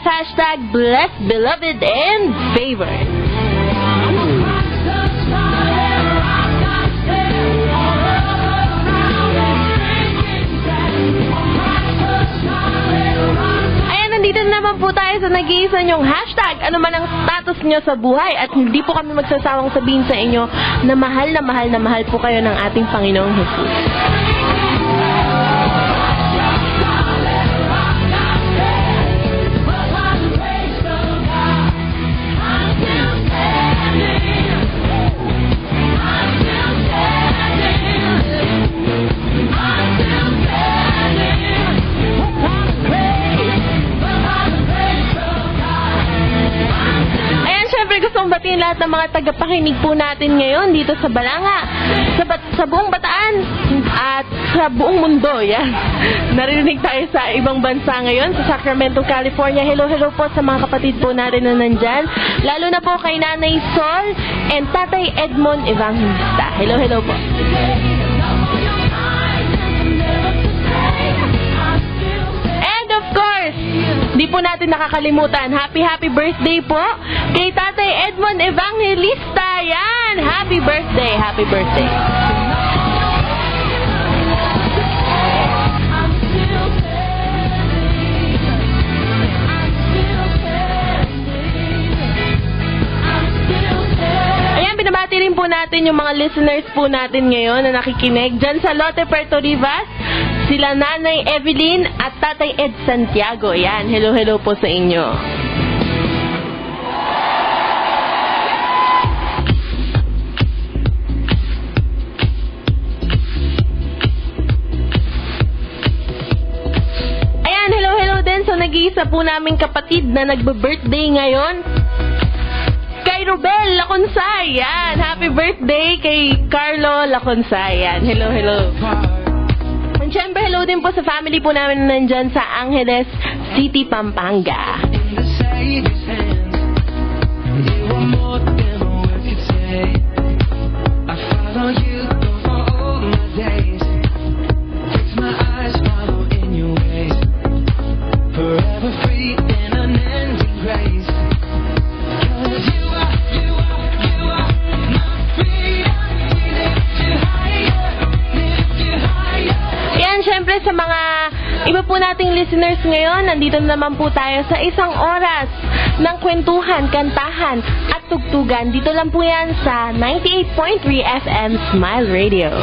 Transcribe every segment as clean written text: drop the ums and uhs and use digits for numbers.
plus hashtag blessed, beloved, and favored. Nandito naman po tayo sa nag-iisa nyong hashtag. Ano man ang status nyo sa buhay at hindi po kami magsasawang sabihin sa inyo na mahal na mahal na mahal po kayo ng ating Panginoong Jesus. Batiin lahat ng mga tagapakinig po natin ngayon dito sa Balanga, sa buong Bataan at sa buong mundo. Yan. Narinig tayo sa ibang bansa ngayon, sa Sacramento, California. Hello po sa mga kapatid po natin na nandyan. Lalo na po kay Nanay Sol and Tatay Edmond Evangelista. Hello po. Di po natin nakakalimutan. Happy birthday po kay Tatay Edmond Evangelista. Yan! Happy birthday! Ayan, binabati rin po natin yung mga listeners po natin ngayon na nakikinig dyan sa Lotte, Puerto Rivas. Sila Nanay Evelyn at Tatay Ed Santiago. Yan, hello po sa inyo. Ayan, hello din. So, nag-iisa po naming kapatid na nagbe-birthday ngayon. Kay Robel Laconsay. Yan, happy birthday kay Carlo Laconsay. Yan, hello. Siyempre, hello din po sa family po namin na nandyan sa Angeles City, Pampanga. Siyempre sa mga iba po nating listeners ngayon, nandito naman po tayo sa isang oras ng kwentuhan, kantahan at tugtugan. Dito lang po yan sa 98.3 FM Smile Radio.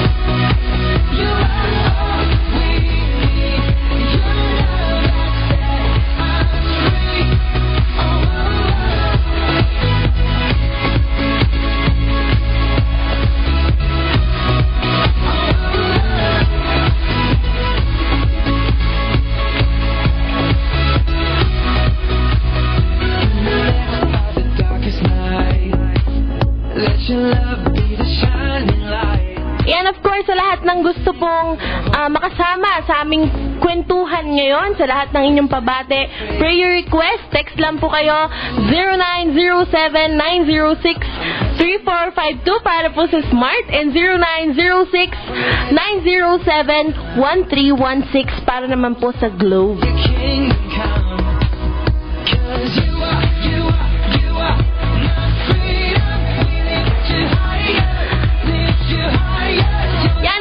Yan, of course, sa lahat ng gusto pong makasama sa aming kwentuhan ngayon, sa lahat ng inyong pabate, prayer request, text lang po kayo 0907-906-3452 para po sa Smart and 0906-907-1316 para naman po sa Globe.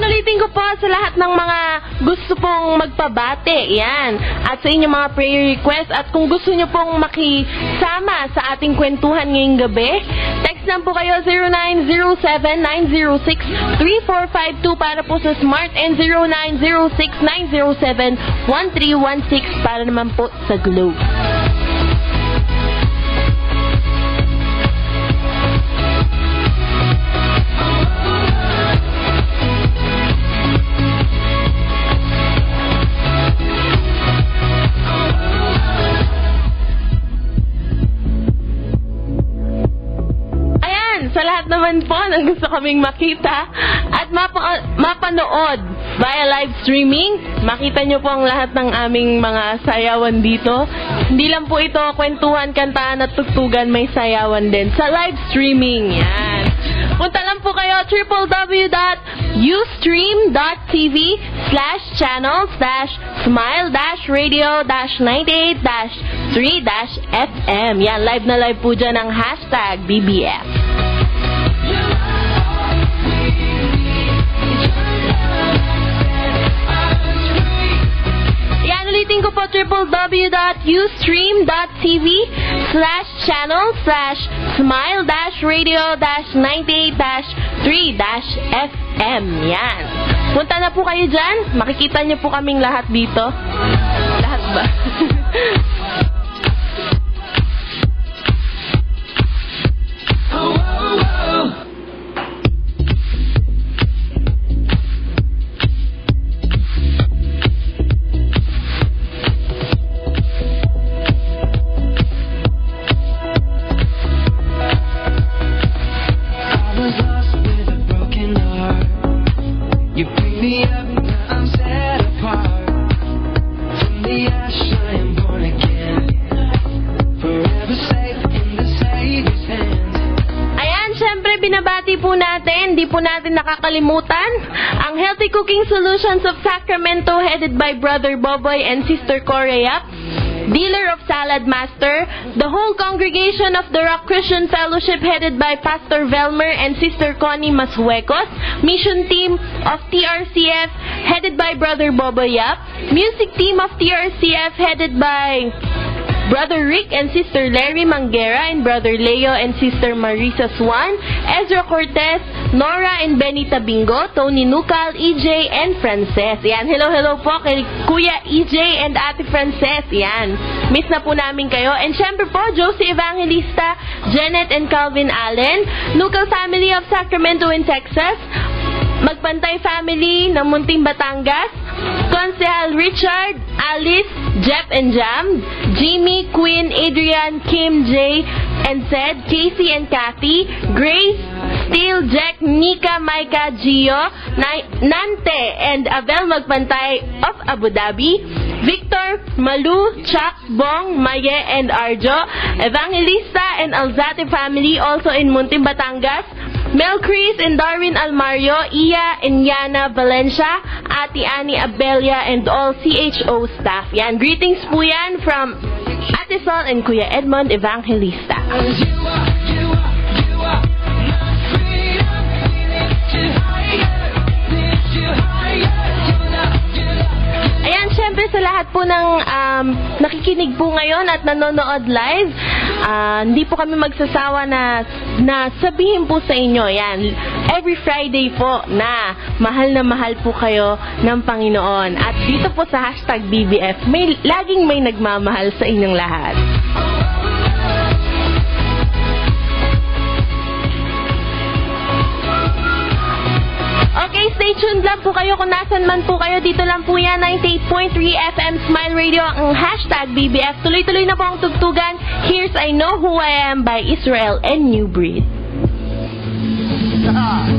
Ulitin ko po sa lahat ng mga gusto pong magpabate, yan, at sa inyong mga prayer request, at kung gusto nyo pong makisama sa ating kwentuhan ngayong gabi, text lang po kayo 0907-906-3452 para po sa Smart and 0906-907-1316 para naman po sa Globe. Sa lahat naman po ng gusto kaming makita at mapanood via live streaming, makita nyo po ang lahat ng aming mga sayawan dito. Hindi lang po ito kwentuhan, kantahan at tugtugan, may sayawan din sa live streaming. Yan. Punta lang po kayo www.ustream.tv/channel/smile-radio-98- 3-FM. Yan, live na live po dyan ang hashtag BBF. Yan, ulitin ko po, www.ustream.tv/channel/smile-radio-98-3-FM. Yan. Punta na po kayo dyan. Makikita niyo po kaming lahat dito. Lahat ba? Di po natin nakakalimutan ang Healthy Cooking Solutions of Sacramento headed by Brother Boboy and Sister Correa, Dealer of Salad Master, the whole congregation of the Rock Christian Fellowship headed by Pastor Velmer and Sister Connie Masuecos, mission team of TRCF headed by Brother Boboy Yap, music team of TRCF headed by Brother Rick and Sister Larry Manguera and Brother Leo and Sister Marisa Swan, Ezra Cortez, Nora and Benny Tabingo, Tony Nucal, EJ and Frances. Yan, hello po kay Kuya EJ and Ate Frances. Yan, miss na po namin kayo. And syempre po, Josie Evangelista, Janet and Calvin Allen, Nucal family of Sacramento in Texas, Magpantay family ng Munting Batangas, Consehal Richard, Alice, Jep and Jam, Jimmy, Queen, Adrian, Kim, Jay, and Zed, Casey and Kathy, Grace, Steel, Jack, Nika, Micah, Gio, Nante, and Abel Magpantay of Abu Dhabi, Victor, Malu, Chuck, Bong, Maye, and Arjo, Evangelista and Alzate family also in Munting Batangas, Mel Chris and Darwin Almario, Iya and Yana Valencia, Ate Annie Abelia, and all CHO staff. Yan, greetings po yan from Ate Sol and Kuya Edmond Evangelista. Ayan, syempre sa lahat po ng nakikinig po ngayon at nanonood live, hindi po kami magsasawa na sabihin po sa inyo, yan, every Friday po na mahal po kayo ng Panginoon. At dito po sa hashtag BBF, laging may nagmamahal sa inyong lahat. Okay, stay tuned lang po kayo kung nasan man po kayo. Dito lang po yan, 98.3 FM Smile Radio, ang hashtag BBF. Tuloy-tuloy na po ang tugtugan. Here's I Know Who I Am by Israel and New Breed. No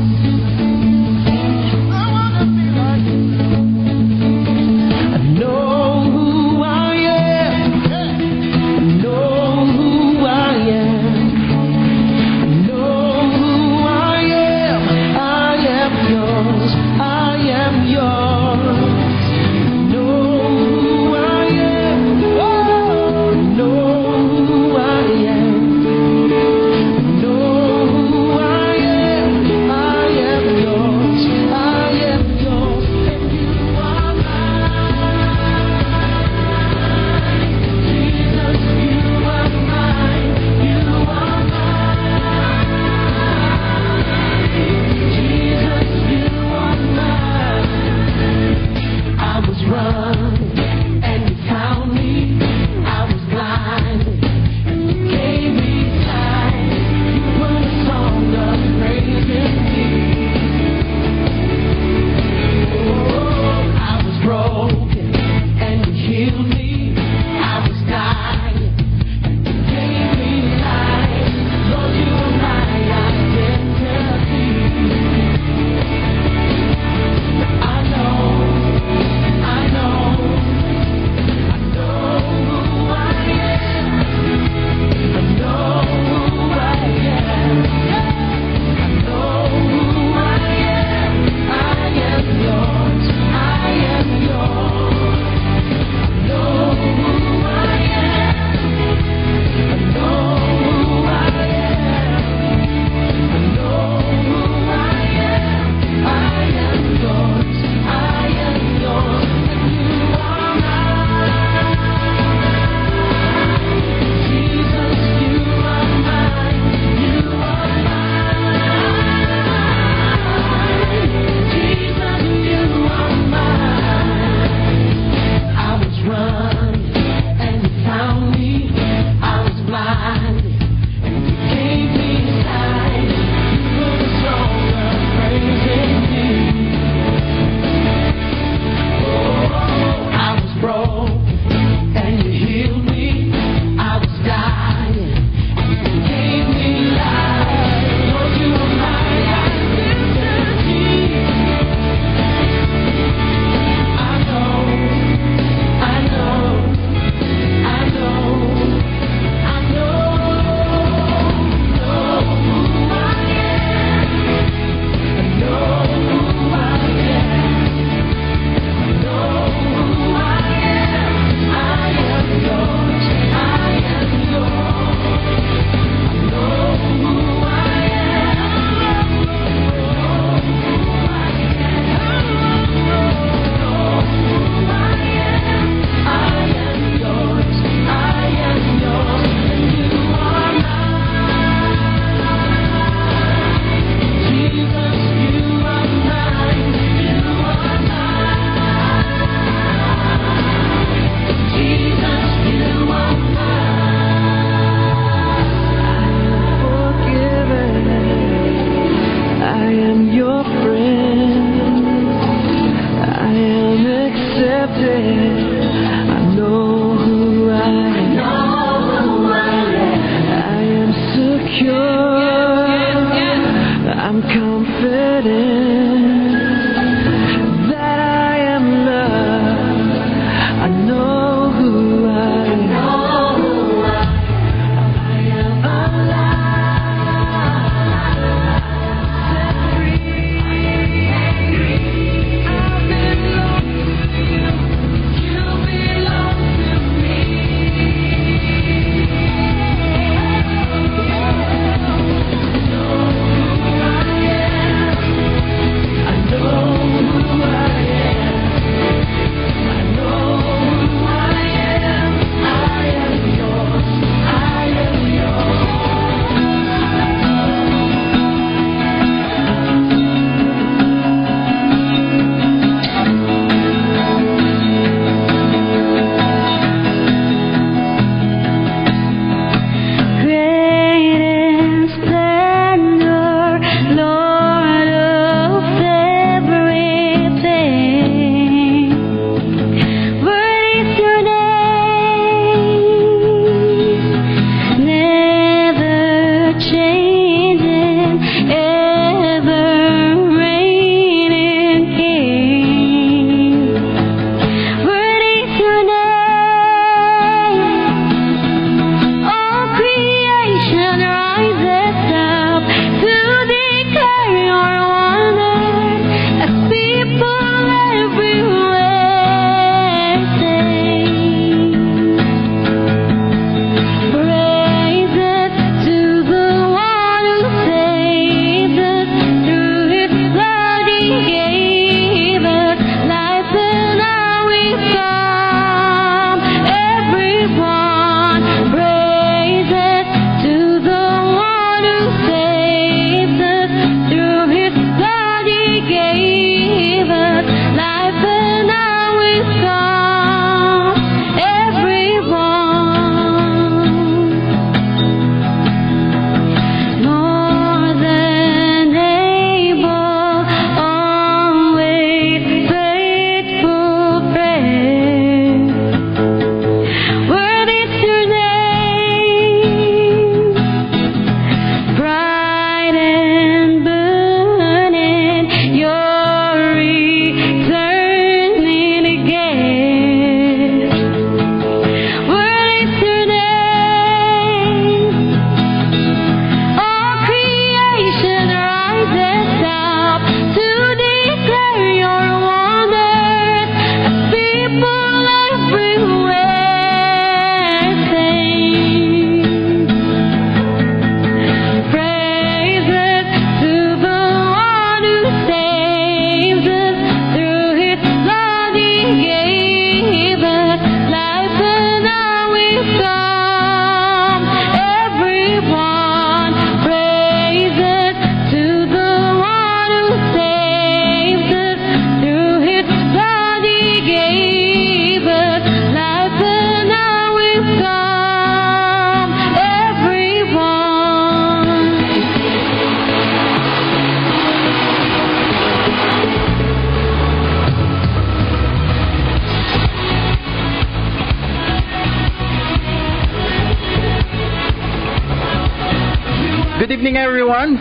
evening, everyone.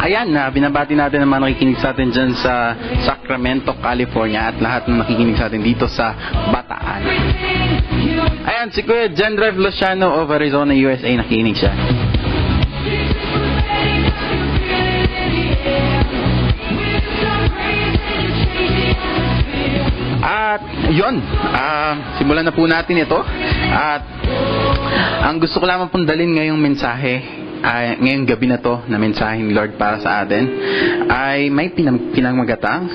Ayan, binabati natin ang mga nakikinig sa atin dyan sa Sacramento, California at lahat ng nakikinig sa atin dito sa Bataan. Ayan, si Kuya John Rev Luciano of Arizona, USA, nakikinig siya. At yun, simulan na po natin ito. At ang gusto ko lamang pong dalhin ngayong mensahe, ngayong gabi na to na mensahe ni Lord para sa atin ay may pinamagatang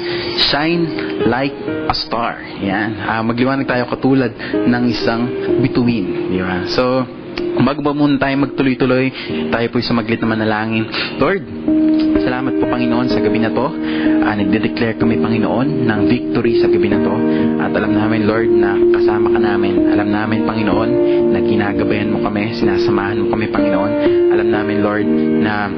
shine like a star. Yan. Magliwanag tayo katulad ng isang bituin. Di ba? So, bago ba muna tayo magtuloy-tuloy, tayo po sa maglit na manalangin. Lord, salamat po Panginoon sa gabi na to. Nagde-declare kami Panginoon ng victory sa gabi na to. At alam namin Lord na kasama ka namin. Alam namin Panginoon na ginagabayan mo kami, sinasamahan mo kami Panginoon. Alam namin Lord na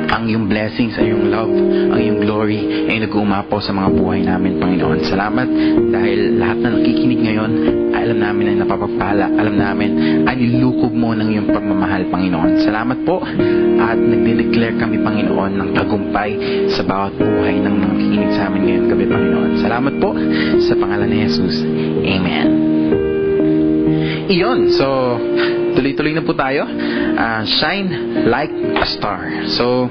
ang iyong blessings, ang iyong love, ang iyong glory ay nag-uumapaw sa mga buhay namin, Panginoon. Salamat dahil lahat na nakikinig ngayon, ay alam namin na napapagpala. Alam namin ay nilukob mo ng iyong pagmamahal, Panginoon. Salamat po at nagde-declare kami, Panginoon, ng tagumpay sa bawat buhay ng mga nakikinig sa amin ngayon gabi, Panginoon. Salamat po sa pangalan ni Jesus. Amen. Iyon. So, tuloy-tuloy na po tayo. Shine like a star. So,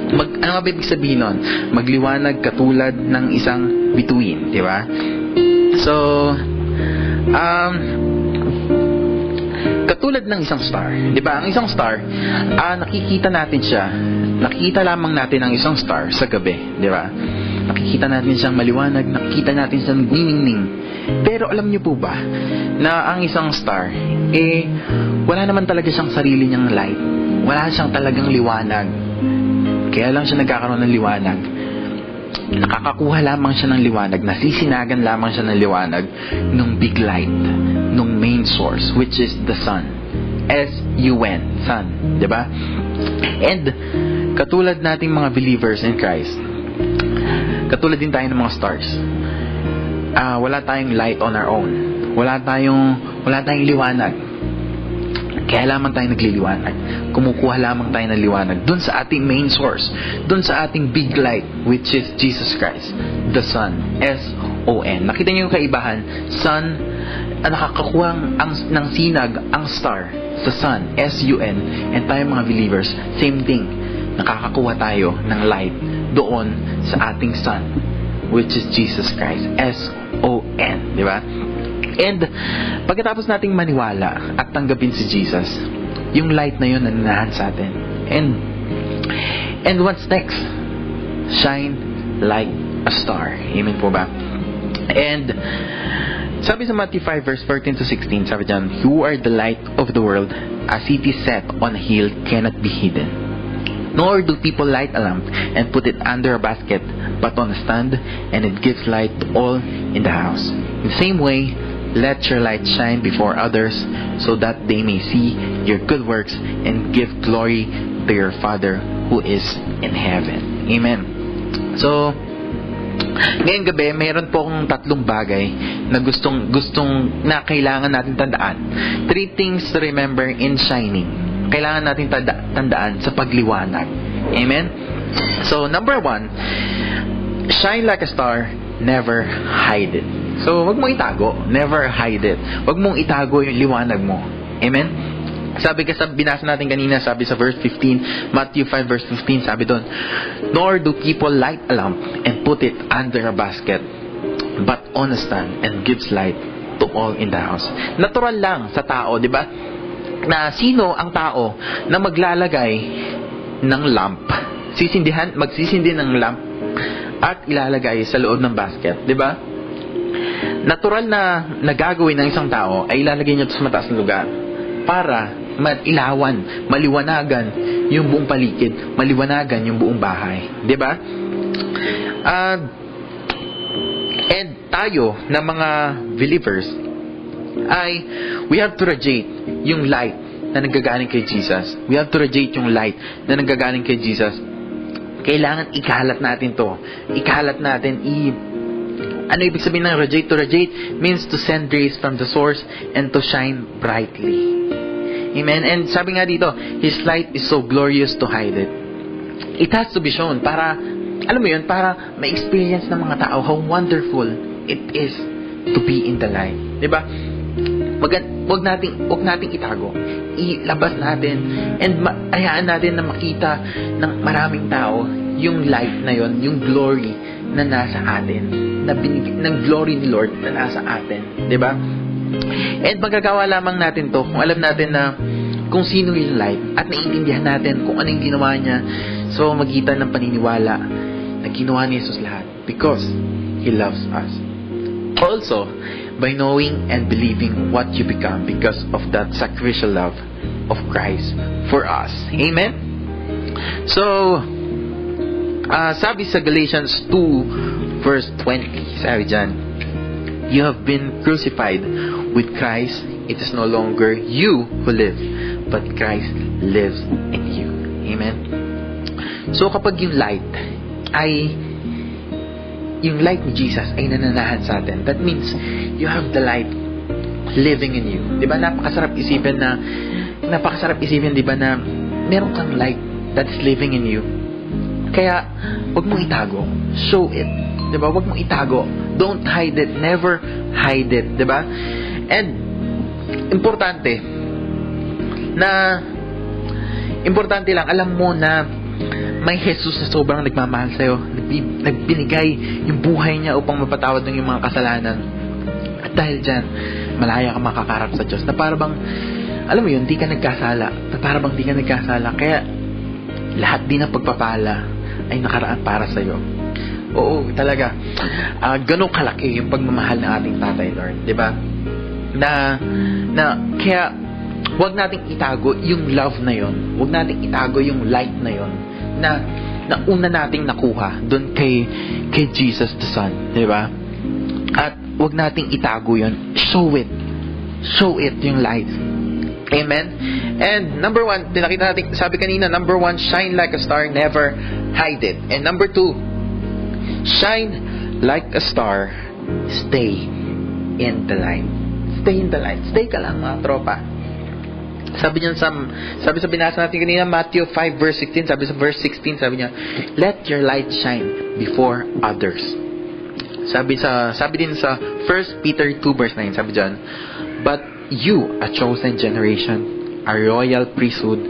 ano nga ba ibig sabihin nun? Magliwanag katulad ng isang bituin, di ba? So, katulad ng isang star, di ba? Ang isang star, nakikita natin siya. Nakikita lamang natin ang isang star sa gabi, di ba? Nakikita natin siyang maliwanag, nakikita natin siyang ning-ning. Pero alam niyo po ba na ang isang star, wala naman talaga siyang sarili niyang light. Wala siyang talagang liwanag. Kaya lang siya nagkakaroon ng liwanag. Nakakakuha lamang siya ng liwanag, nasisinagan lamang siya ng liwanag nung big light, nung main source, which is the sun. S-U-N, sun. Diba? And, katulad nating mga believers in Christ, katulad din tayo ng mga stars. Wala tayong light on our own. Wala tayong liwanag. Kaya lamang tayo nagliliwanag. Kumukuha lamang tayo ng liwanag dun sa ating main source, dun sa ating big light, which is Jesus Christ, the Sun, S-O-N. Nakita niyo yung kaibahan? Sun, nakakakuha ng sinag ang star sa Sun, S-U-N, and tayo mga believers, same thing. Nakakakuha tayo ng light doon sa ating Sun, which is Jesus Christ, S-O-N, di ba? And pagkatapos nating maniwala at tanggapin si Jesus, yung light na yun nananahan sa atin. And what's next? Shine like a star. Amen po ba? And sabi sa Matthew 5 verse 14 to 16, sabi dyan, "You are the light of the world. A city set on a hill cannot be hidden. Nor do people light a lamp and put it under a basket, but on a stand, and it gives light to all in the house. In the same way, let your light shine before others, so that they may see your good works and give glory to your Father who is in heaven." Amen. So, ngayong gabi, mayroon po akong tatlong bagay na gustong na kailangan natin tandaan. 3 things to remember in shining. Kailangan natin tandaan sa pagliwanag. Amen? So, number 1, shine like a star, never hide it. So, wag mong itago. Never hide it. Wag mong itago yung liwanag mo. Amen? Sabi binasa natin kanina, sabi sa verse 15, Matthew 5 verse 15, sabi doon, "Nor do people light a lamp and put it under a basket, but on a stand, and gives light to all in the house." Natural lang sa tao, di ba? Na sino ang tao na maglalagay ng lamp, magsisindi ng lamp at ilalagay sa loob ng basket, di ba? Natural na nagagawin ng isang tao ay ilalagay niya ito sa mataas na lugar para mailawan, maliwanagan yung buong paligid, maliwanagan yung buong bahay, di ba? And tayo na mga believers ay we have to radiate yung light na nanggagaling kay Jesus. We have to radiate yung light na nanggagaling kay Jesus. Kailangan ikalat natin to. Ikalat natin, ano ibig sabihin ng radiate? To radiate means to send rays from the source and to shine brightly. Amen? And sabi nga dito, His light is so glorious to hide it. It has to be shown para, alam mo yun, para ma-experience ng mga tao how wonderful it is to be in the light. Diba? Wag nating itago. Ilabas natin and hayaan natin na makita ng maraming tao yung light na yon, yung glory na nasa atin, na ng glory ni Lord na nasa atin. Diba? And magagawa lamang natin to kung alam natin na kung sino yung light at naiintindihan natin kung ano yung ginawa niya sa magitan ng paniniwala na ginawa ni Jesus lahat because He loves us. Also, by knowing and believing what you become because of that sacrificial love of Christ for us. Amen? So, sabi sa Galatians 2 verse 20, sabi dyan, you have been crucified with Christ. It is no longer you who live, but Christ lives in you. Amen? So, kapag yung light ni Jesus ay nananahan sa atin, that means you have the light living in you. Di ba? Napakasarap isipin, di ba, na meron kang light that's living in you. Kaya, wag mong itago. Show it. Di ba? Wag mong itago. Don't hide it. Never hide it. Di ba? And, importante lang, alam mo na may Jesus na sobrang nagmamahal sa'yo. Nagbinigay yung buhay niya upang mapatawad ng iyong mga kasalanan. At dahil dyan, malaya ka makakarap sa Diyos. Na parang, alam mo yun, di ka nagkasala. Kaya, lahat din ng pagpapala ay nakaraan para sa'yo. Oo, talaga. Ganun kalaki yung pagmamahal ng ating Tatay Lord. Diba? Kaya, huwag nating itago yung love na yon. Huwag nating itago yung light na yon na una nating nakuha doon kay Jesus the Son, 'di ba? At huwag nating itago yon. Show it yung light. Amen. And number 1, pinakita natin, sabi kanina, number 1, shine like a star, never hide it. And number 2, shine like a star, stay in the light. Stay ka lang, mga tropa. Sabi sa binasa natin kanina, Matthew 5 verse 16, sabi sa verse 16, sabi niya, let your light shine before others. Sabi din sa 1 Peter 2 verse 9, sabi diyan, but you, a chosen generation, a royal priesthood,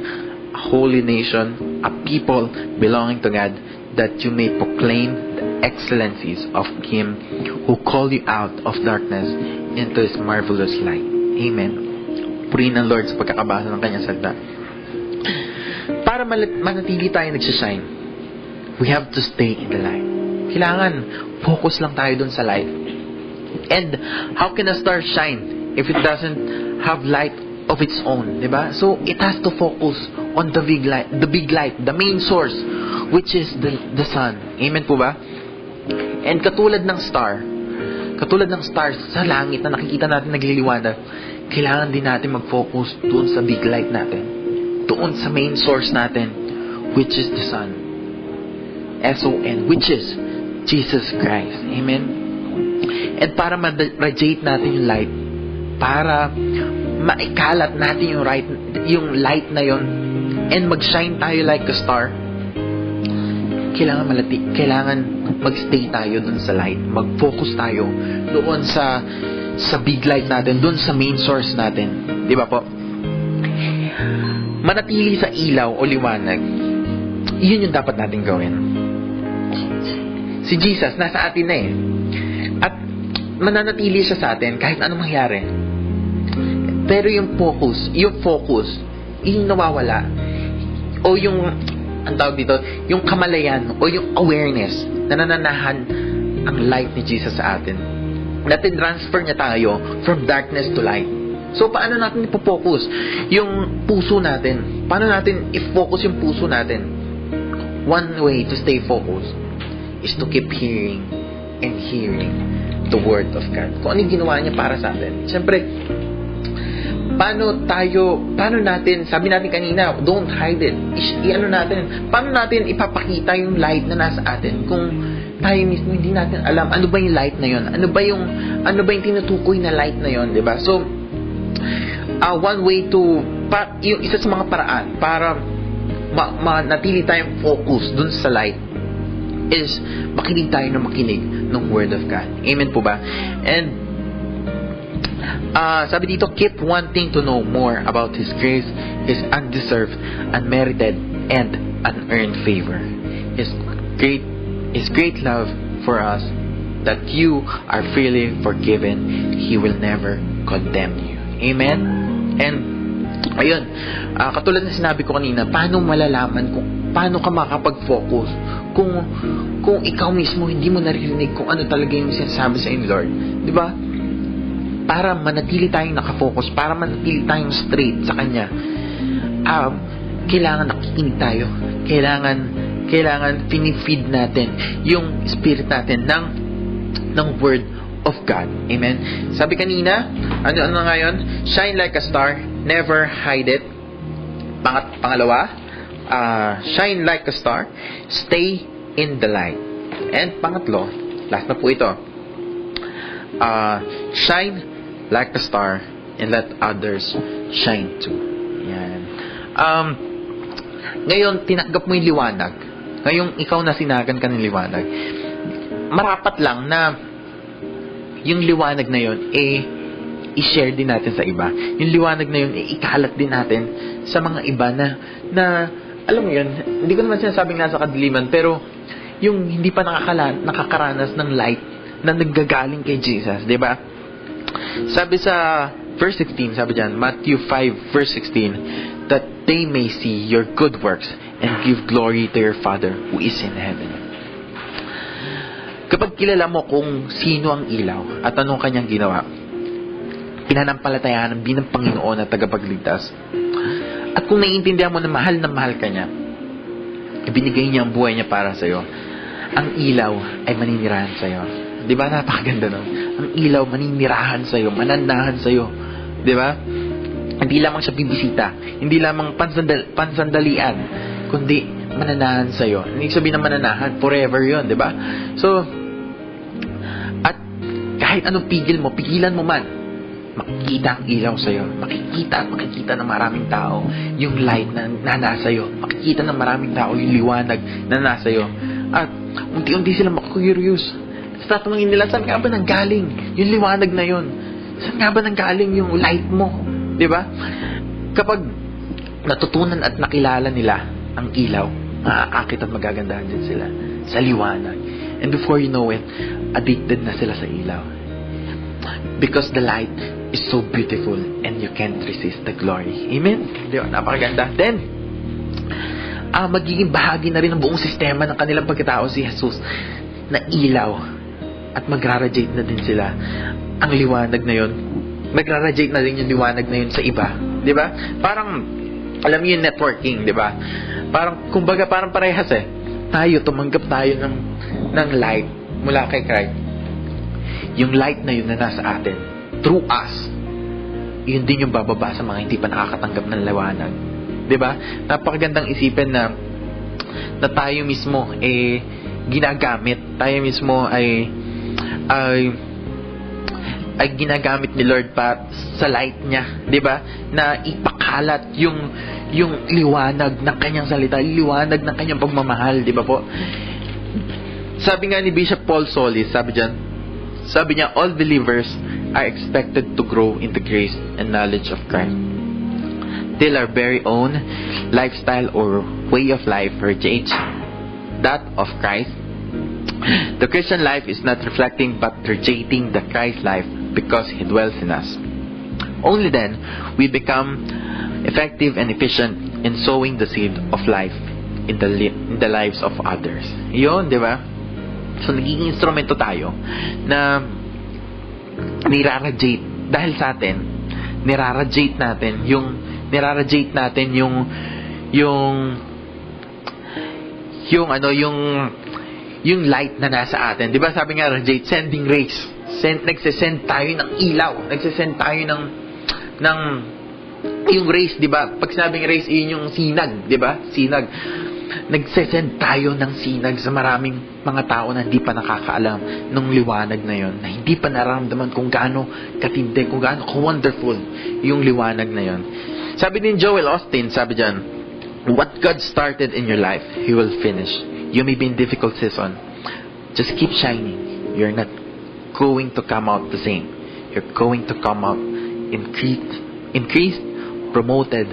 a holy nation, a people belonging to God, that you may proclaim the excellencies of Him who called you out of darkness into His marvelous light. Amen. Purihin ng Lord sa pagkakabasa ng kanyang salita. Para manatili tayo nagsashine, we have to stay in the light. Kailangan focus lang tayo dun sa light. And how can a star shine if it doesn't have light of its own, diba? So it has to focus on the big light, the main source, which is the sun. Amen po ba? And katulad ng stars sa langit na nakikita natin nagliliwanag, kailangan din natin mag-focus doon sa big light natin, doon sa main source natin, which is the sun, S-O-N, which is Jesus Christ. Amen? And para ma-radiate natin yung light, para maikalat natin yung light na yon, and mag-shine tayo like a star, kailangan mag-stay tayo dun sa light, mag-focus tayo doon sa big light natin, doon sa main source natin. Di ba po? Manatili sa ilaw o liwanag, yun yung dapat natin gawin. Si Jesus nasa atin na eh, at mananatili siya sa atin kahit anong mangyari. Pero yung focus yung nawawala, o yung ang tawag dito, yung kamalayan o yung awareness na nananahan ang light ni Jesus sa atin. Natin transfer niya tayo from darkness to light. So, paano natin ipo-focus yung puso natin? Paano natin i-focus yung puso natin? One way to stay focused is to keep hearing and hearing the Word of God. Kung ano yung ginawa niya para sa atin. Siyempre, paano natin, sabi natin kanina, don't hide it. Paano natin ipapakita yung light na nasa atin kung tayo mismo hindi natin alam ano ba yung light na yon? Ano ba yung tinutukoy na light na yon, 'di ba? So, one way to yung isa sa mga paraan para manatili tayong focus dun sa light is makinig tayo ng makinig ng Word of God. Amen po ba? And sabi dito, keep wanting to know more about His grace, His undeserved, unmerited, and unearned favor. His great love for us, that you are freely forgiven. He will never condemn you. Amen? And ayun, katulad na sinabi ko kanina, paano malalaman paano ka makapag-focus kung ikaw mismo hindi mo naririnig kung ano talaga yung sinasabi sa inyo, Lord. Di ba? Para manatili tayong nakafocus, para manatili tayong straight sa Kanya, kailangan nakikinig tayo. Kailangan pinifeed natin yung spirit natin ng Word of God. Amen? Sabi kanina, ano ngayon? Shine like a star, never hide it. Pangalawa, shine like a star, stay in the light. And pangatlo, last na po ito, shine like a star and let others shine too. Yan. Ngayon, tinanggap mo yung liwanag. Ngayong ikaw na sinagan ka ng liwanag, marapat lang na yung liwanag na yun, i-share din natin sa iba. Yung liwanag na yun, ikalat din natin sa mga iba na alam mo yun, hindi ko naman sinasabing nasa kadiliman, pero yung hindi pa nakakaranas ng light na naggagaling kay Jesus, di ba? Sabi sa verse 16, sabi dyan, Matthew 5 verse 16, that they may see your good works and give glory to your Father who is in heaven. Kapag kilala mo kung sino ang ilaw at anong kanyang ginawa, pinanampalatayaan ng Panginoon na tagapagligtas, at kung naiintindihan mo na mahal ka niya, ibinigay niya ang buhay niya para sa'yo, ang ilaw ay maninirahan sa'yo. Di ba? Napakaganda nun. Ang ilaw maninirahan sa'yo, mananahan sa'yo. Di ba? Hindi lamang siya bibisita, hindi lamang pansandalian, kundi mananahan sa'yo. Hindi sabihin na mananahan, forever yun, di ba? So, at kahit anong pigilan mo man, makikita ang ilaw sa'yo. Makikita ng maraming tao yung light na nasa'yo. Makikita ng maraming tao yung liwanag na nasa'yo. At unti-unti sila makakurious. Sa tatanungin nila, saan nga ba nanggaling yung liwanag na yun? Saan nga ba nanggaling yung light mo? Diba? Kapag natutunan at nakilala nila ang ilaw, maaakit at magagandahan din sila sa liwanag. And before you know it, addicted na sila sa ilaw. Because the light is so beautiful and you can't resist the glory. Amen? Diba? Napakaganda. Then, magiging bahagi na rin ng buong sistema ng kanilang pagkatao si Jesus na ilaw. At magraradiate na din sila ang liwanag na yon. Magraradiate na din yung liwanag na yun sa iba. Di ba? Parang, alam niyo yung networking, di ba? Parang, kumbaga, parang parehas eh. Tumanggap tayo ng light mula kay Christ. Yung light na yun na nasa atin, through us, yun din yung bababa sa mga hindi pa nakakatanggap ng liwanag. Di ba? Napakagandang isipin na tayo mismo ginagamit. Tayo mismo ay ginagamit ni Lord pa sa light niya, 'di ba? Na ipakalat yung liwanag ng kanyang salita, liwanag ng kanyang pagmamahal, 'di ba po? Sabi nga ni Bishop Paul Solis, sabi niya, all believers are expected to grow in the grace and knowledge of Christ till our very own lifestyle or way of life radiates that of Christ. The Christian life is not reflecting but radiating the Christ life because He dwells in us. Only then we become effective and efficient in sowing the seed of life in the lives of others. Yun, di ba? So, nagiging instrumento tayo na niraradiate dahil sa atin, niraradiate natin yung light na nasa atin. 'Di ba? Sabi nga radiate, sending rays. Nagsesend tayo ng ilaw, nagsesend tayo ng yung rays, 'di ba? Pag sinabing rays, yun yung sinag, 'di ba? Sinag. Nagsesend tayo ng sinag sa maraming mga tao na hindi pa nakakaalam ng liwanag na yon, na hindi pa nararamdaman kung gaano katindi, kung gaano wonderful yung liwanag na yon. Sabi din Joel Austin, sabi dyan, what God started in your life, He will finish. You may be in difficult season. Just keep shining. You're not going to come out the same. You're going to come out increased, promoted,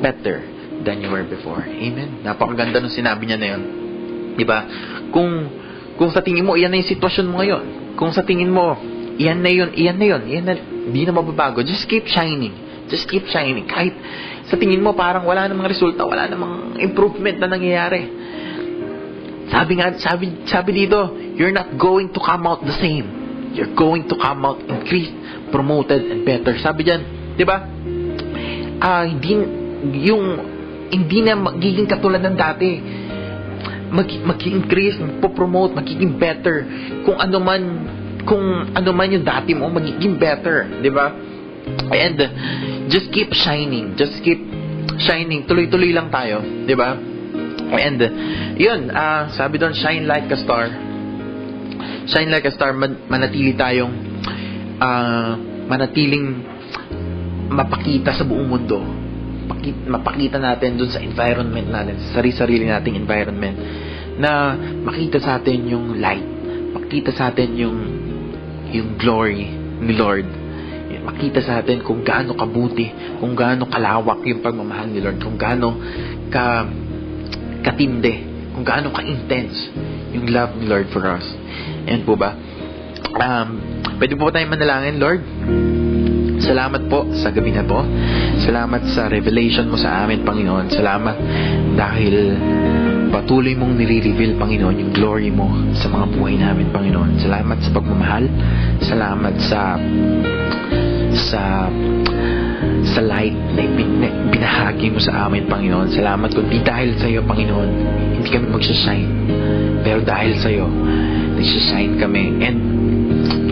better than you were before. Amen. Napakaganda nung sinabi niya na yun. Diba? Kung sa tingin mo, iyan na yung sitwasyon mo ngayon. Kung sa tingin mo, iyan na yun, hindi na mababago. Just keep shining. Just keep shining. Kahit sa tingin mo, parang wala namang resulta, wala namang improvement na nangyayari. Sabi dito, you're not going to come out the same. You're going to come out increased, promoted, and better. Sabi diyan, 'di ba? Hindi na magiging katulad ng dati. Mag-increase, magpo-promote, magiging better. Kung ano man yung dati mo, magiging better, 'di ba? And just keep shining. Just keep shining. Tuloy-tuloy lang tayo, 'di ba? And yun, sabi doon, shine like a star. Shine like a star, manatiling mapakita sa buong mundo. Mapakita natin dun sa environment natin, sa sarili nating environment, na makita sa atin yung light, makita sa atin yung glory ni Lord. Makita sa atin kung gaano kabuti, kung gaano kalawak yung pagmamahal ni Lord, kung gaano katindi, kung gaano ka-intense yung love ni Lord for us. Ayan po ba? Pwede po ba tayong manalangin, Lord? Salamat po sa gabi na to. Salamat sa revelation mo sa amin, Panginoon. Salamat dahil patuloy mong nire-reveal, Panginoon, yung glory mo sa mga buhay namin, Panginoon. Salamat sa pagmamahal. Salamat sa light na binahagi mo sa amin, Panginoon. Salamat kung di dahil sa iyo, Panginoon, hindi kami magsashine. Pero dahil sa iyo, nagsashine kami.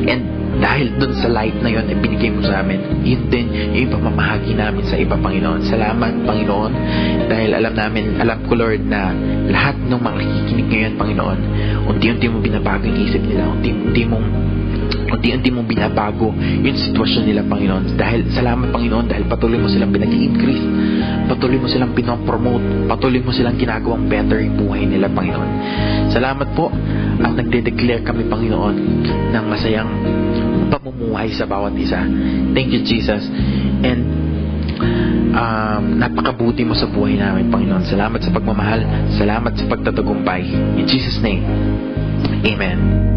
And dahil dun sa light na yun na binigay mo sa amin, yun din yung ipamamahagi namin sa iba, Panginoon. Salamat, Panginoon, dahil alam ko, Lord, na lahat ng mga nakikinig ngayon, Panginoon, unti-unti mo binabago yung isip nila, unti-unti mong binabago yung sitwasyon nila, Panginoon. Dahil, salamat, Panginoon, dahil patuloy mo silang pinag-i-increase, patuloy mo silang pinopromote, patuloy mo silang ginagawang better yung buhay nila, Panginoon. Salamat po, at nagde-declare kami, Panginoon, ng masayang pamumuhay sa bawat isa. Thank you, Jesus. And napakabuti mo sa buhay namin, Panginoon. Salamat sa pagmamahal, salamat sa pagtatagumpay. In Jesus' name, Amen.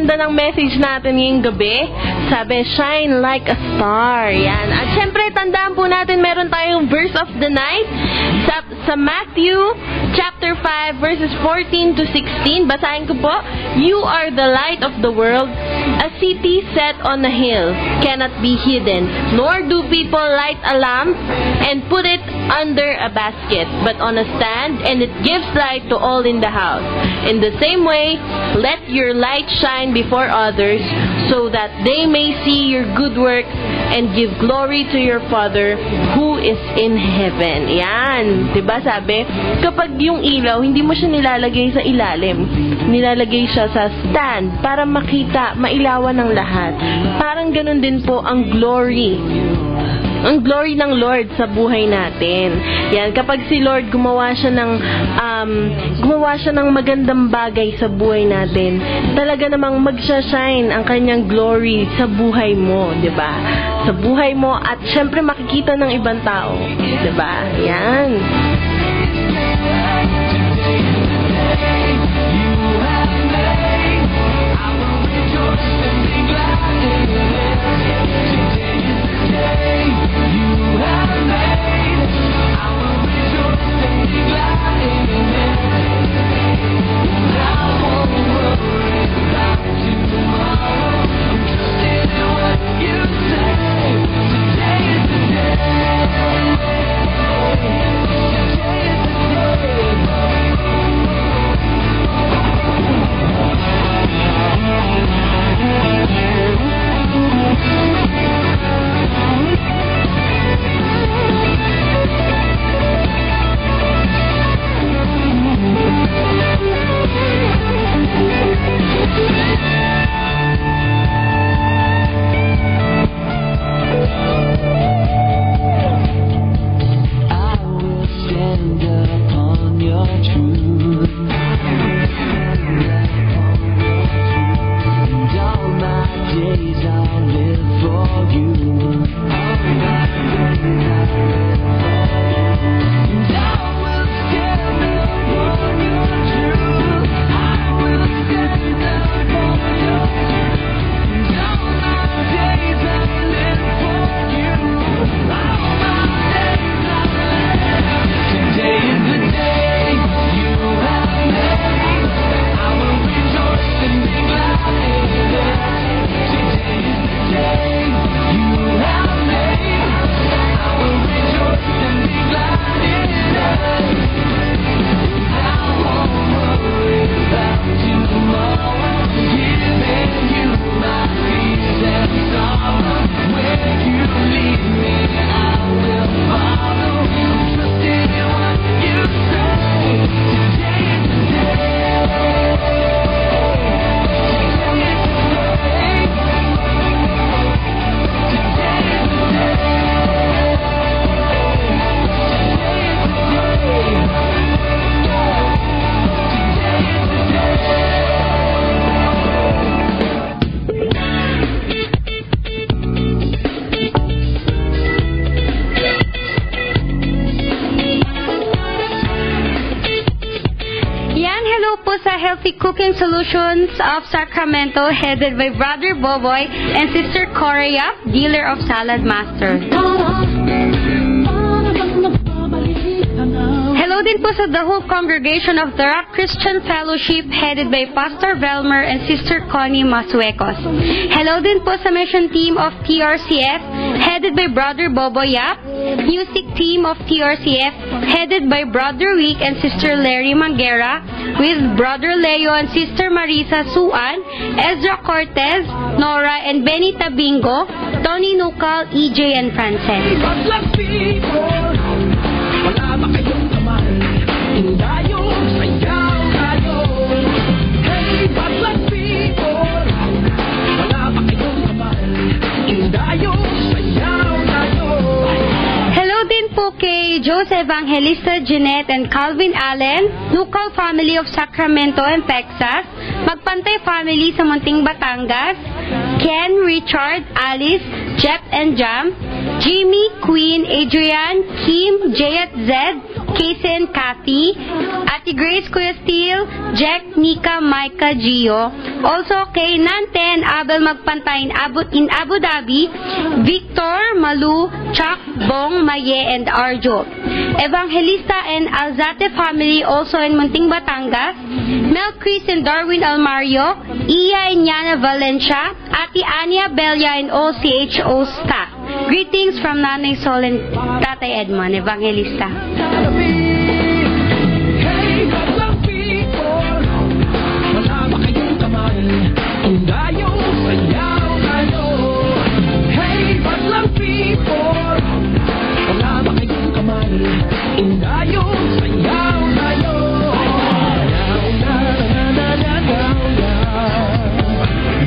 ganda ng message natin ngayong gabi. Sabi, shine like a star. Yan. At syempre, tandaan po natin, meron tayong verse of the night sa Matthew chapter 5 verses 14 to 16. Basahin ko po. You are the light of the world. A city set on a hill cannot be hidden, nor do people light a lamp and put it under a basket, but on a stand, and it gives light to all in the house. In the same way, let your light shine before others, so that they may see your good works and give glory to your Father who is in heaven. Yan. Diba sabi, kapag yung ilaw, hindi mo siya nilalagay sa ilalim. Nilalagay siya sa stand para makita, mailawan ng lahat. Parang ganun din po ang glory. Ang glory ng Lord sa buhay natin. Yan, kapag si Lord gumawa siya ng magandang bagay sa buhay natin, talaga namang magsha-shine ang kanyang glory sa buhay mo, 'di ba? Sa buhay mo at syempre makikita ng ibang tao, 'di ba? Yan. Healthy Cooking Solutions of Sacramento, headed by Brother Boboy and Sister Cora Yap, dealer of Salad Master. Hello din po sa the whole congregation of the Rock Christian Fellowship, headed by Pastor Velmer and Sister Connie Masuecos. Hello din po sa mission team of TRCF, headed by Brother Boboy Yap, music team of TRCF, headed by Brother Wick and Sister Larry Manguera, with Brother Leo and Sister Marisa Suan, Ezra Cortez, Nora and Benny Tabingo, Tony Nukal, EJ and Frances. Wala ba kayong naman? Indayo, sayaw tayo. Hey, Batlang people, wala ba kayong naman? Indayo, sayaw tayo. Hello din po kay Jose Evangelista, Jeanette and Calvin Allen, Nukal family of Sacramento and Texas, Magpantay family sa Munting Batangas, Ken, Richard, Alice, Jeff and Jam, Jimmy, Queen, Adrian, Kim, J at Z, Casey and Kathy, Ate Grace, Kuya Steel, Jack, Nika, Micah, Gio. Also kay Nante and Abel Magpantay in Abu Dhabi, Victor, Malu, Chuck, Bong, Maye, and Arjo. Evangelista and Alzate family also in Munting Batangas, Mel, Chris, and Darwin Almario, Iya and Yana Valencia, Ate Ania Belia, and all CHO staff. Greetings from Nanay Sol and Tatay Edmond, Evangelista. Hey, batang people, wala ba kayong kamay? Indayo, sayaw tayo. Hey, batang people, wala ba kayong kamay? Indayo, sayaw tayo. Now, na, na, na, na, na, na.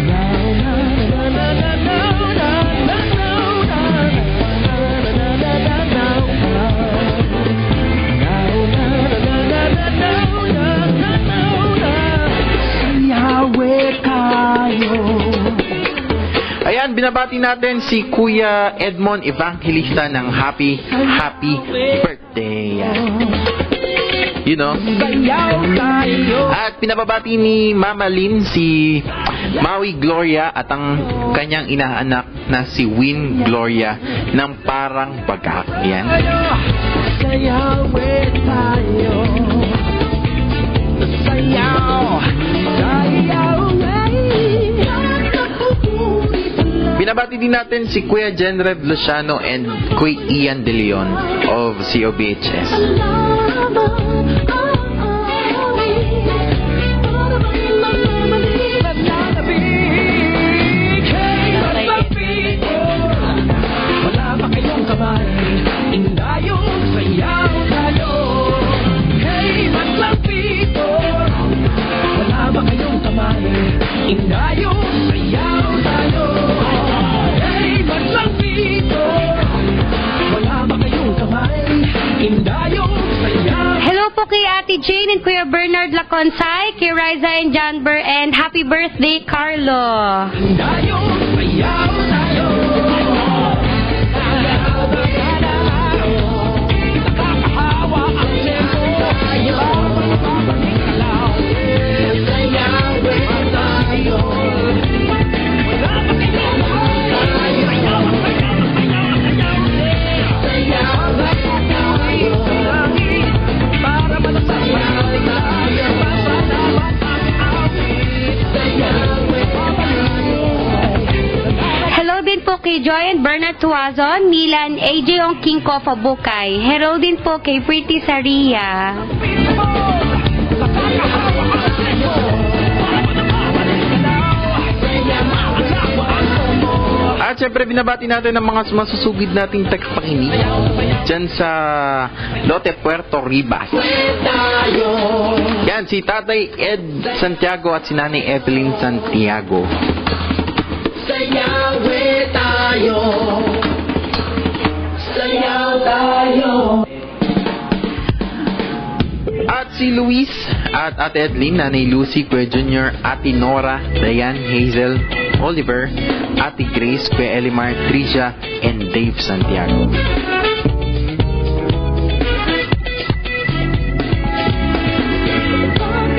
Now, na, na, na, na, na, na, na, Ayan, binabati natin si Kuya Edmond Evangelista ng happy birthday. You know. At pinababati ni Mama Lynn si Maui Gloria at ang kanyang inaanak na si Win Gloria ng Parang Bagak. Yan. Sayaw tayo. Sayaw. Binabati din natin si Kuya Jenrev Luciano and Kuya Ian De Leon of COBHS. Wala ba kayong kamay? Indayo, sayaw tayo. Hey, batang people, wala ba kayong kamay? Indayo, sayaw tayo. Hey, batang people, wala ba kayong kamay? Indayo, sayaw. Hello po kay Ate Jane and Kuya Bernard Laconsay, kay Riza and John Burr, and happy birthday, Carlo. Indayo, sayaw tayo. Nakakahawa ang tempo. Babalik-alaw. Sayaw tayo. Wala ba kayong kamay? Sayaw tayo. Para malasayaw tayo. Pasalamat ang awit. Sayaw Hello din po kay Joy and Bernard Tuazon, Milan, AJ King Kofa Bukay. Hello din po kay Pretty Saria. At syempre binabati natin ang mga masusugid nating tagapakinig dyan sa Lote Puerto Ribas. Yan, si Tatay Ed Santiago at si Nanay Evelyn Santiago. Sayaw tayo. Sayaw tayo. At si Luis at Ate Edlyn, Nanay Lucy, Kuya Junior, Ate Nora, Diane, Hazel, Oliver, Ate Grace, Kuya Elimar, Tricia, and Dave Santiago.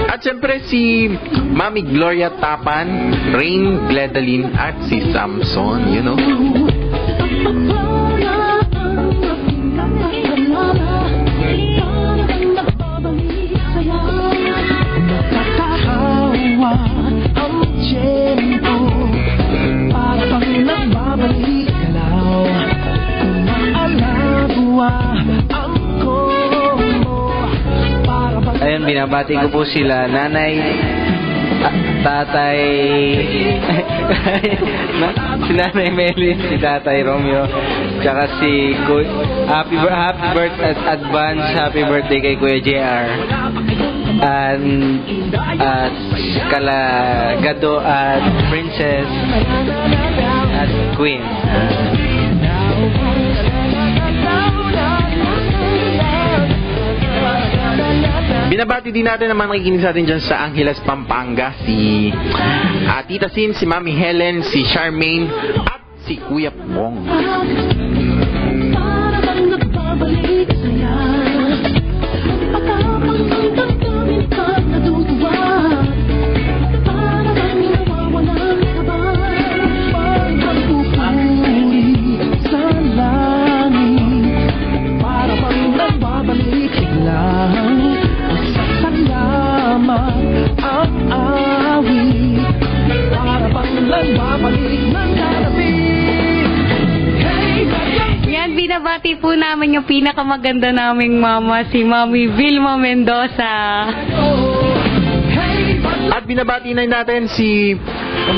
At syempre si Mami Gloria Tapan, Rain Gledalin, at si Samson, you know. Nakakahawa ang tempo. Para bang nagbabalik galaw. Umaalabwa ang kombo. Para bang Ayun, binabati ko po sila Nanay, Tatay si Nanay Melin, si Tatay Romeo, tsaka si happy birthday at advance happy birthday kay Kuya JR and kala Gado at Princess at Queen. Binabati din natin naman nakikinig sa atin dyan sa Angeles, Pampanga, si Tita Sin, si Mami Helen, si Charmaine, at si Kuya Pong. binabati po namin yung pinakamaganda naming mama, si Mami Vilma Mendoza. At binabati na natin si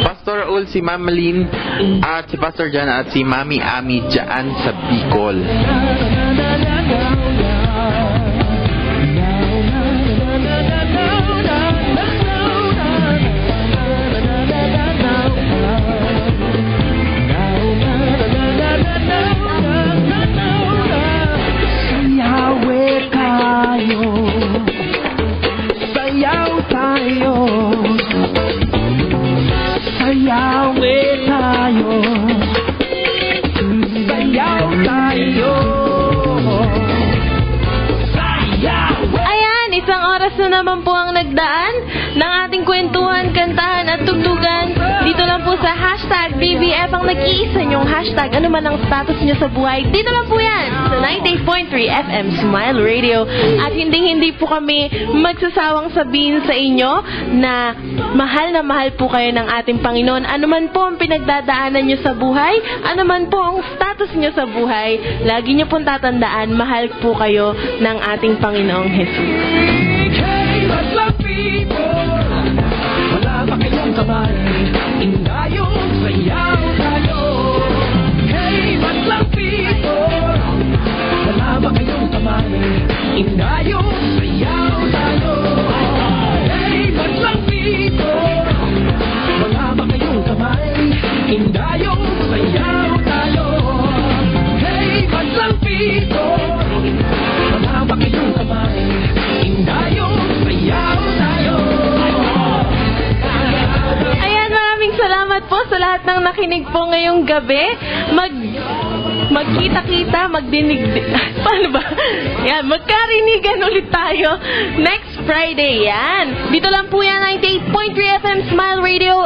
Pastor Raul, si Ma'am Lynn, at si Pastor Jana, at si Mami Ami dyan sa Bicol. Sayawe tayo, sayaw tayo, sayawe tayo, sayaw tayo, sayawe. Ayan, isang oras na naman po ang nagdaan ng ating kwentuhan, kantahan at tugtugan. Dito lang po sa hashtag BBF ang nag-iisa nyong hashtag. Ano man ang status nyo sa buhay, dito lang po yan sa 98.3 FM Smile Radio. At hindi po kami magsasawang sabihin sa inyo na mahal po kayo ng ating Panginoon. Ano man po ang pinagdadaanan nyo sa buhay, ano man po ang status nyo sa buhay, lagi nyo pong tatandaan, mahal po kayo ng ating Panginoong Jesus. Hey, Muslim people, wala ba kayong kamay? Indayong sayaw tayo. Hey, Muslim people, wala ba kayong kamay? Indayong sayaw tayo. Hey, Muslim people, wala ba kayong kamay? Indayong sayaw tayo. Hey, Muslim people, wala ba kayong kamay? Indayong sayaw tayo. Ayan, maraming salamat po sa lahat ng nakinig po ngayong gabi. Magkita-kita, magdinig... Paano ba? Yan, magkarinigan ulit tayo next Friday. Yan. Dito lang po yan, 98.3 FM Smile Radio.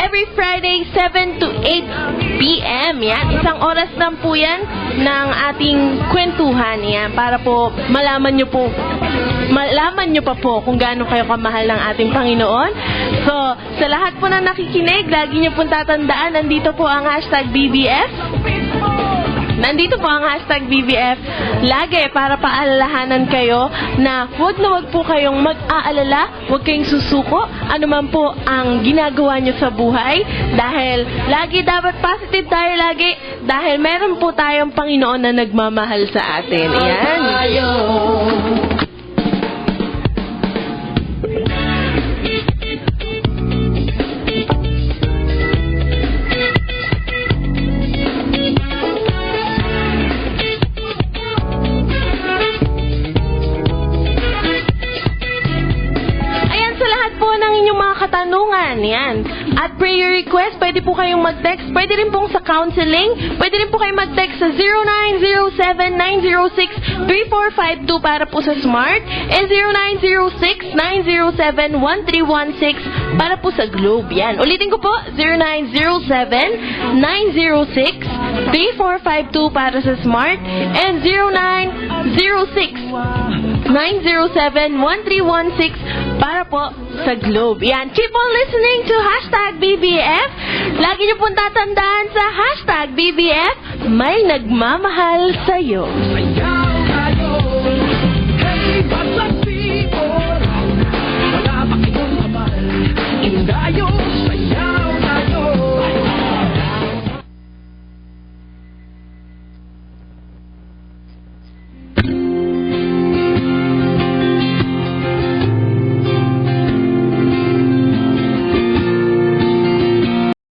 Every Friday, 7 to 8 p.m. Yan. Isang oras lang po yan ng ating kwentuhan. Yan. Para po malaman nyo pa po kung gaano kayo kamahal ng ating Panginoon. So, sa lahat po na nakikinig, lagi nyo pong tatandaan, nandito po ang hashtag BBF. Nandito po ang hashtag BBF lagi para paalalahanan kayo na huwag po kayong mag-aalala, huwag kayong susuko, ano man po ang ginagawa nyo sa buhay, dahil lagi dapat positive tayo lagi, dahil meron po tayong Panginoon na nagmamahal sa atin. Ayan. Katanungan, yan. At prayer request, pwede po kayong mag-text. Pwede rin pong sa counseling. Pwede rin po kayong mag-text sa 0907-906-3452 para po sa Smart. And 0906-907-1316 para po sa Globe. Yan. Ulitin ko po, 0907-906-3452 para sa Smart. And 0906-907-1316 para po sa Globe. Yan. Keep on listening to hashtag BBF. Lagi niyo pong tatandaan sa hashtag BBF, may nagmamahal sa'yo.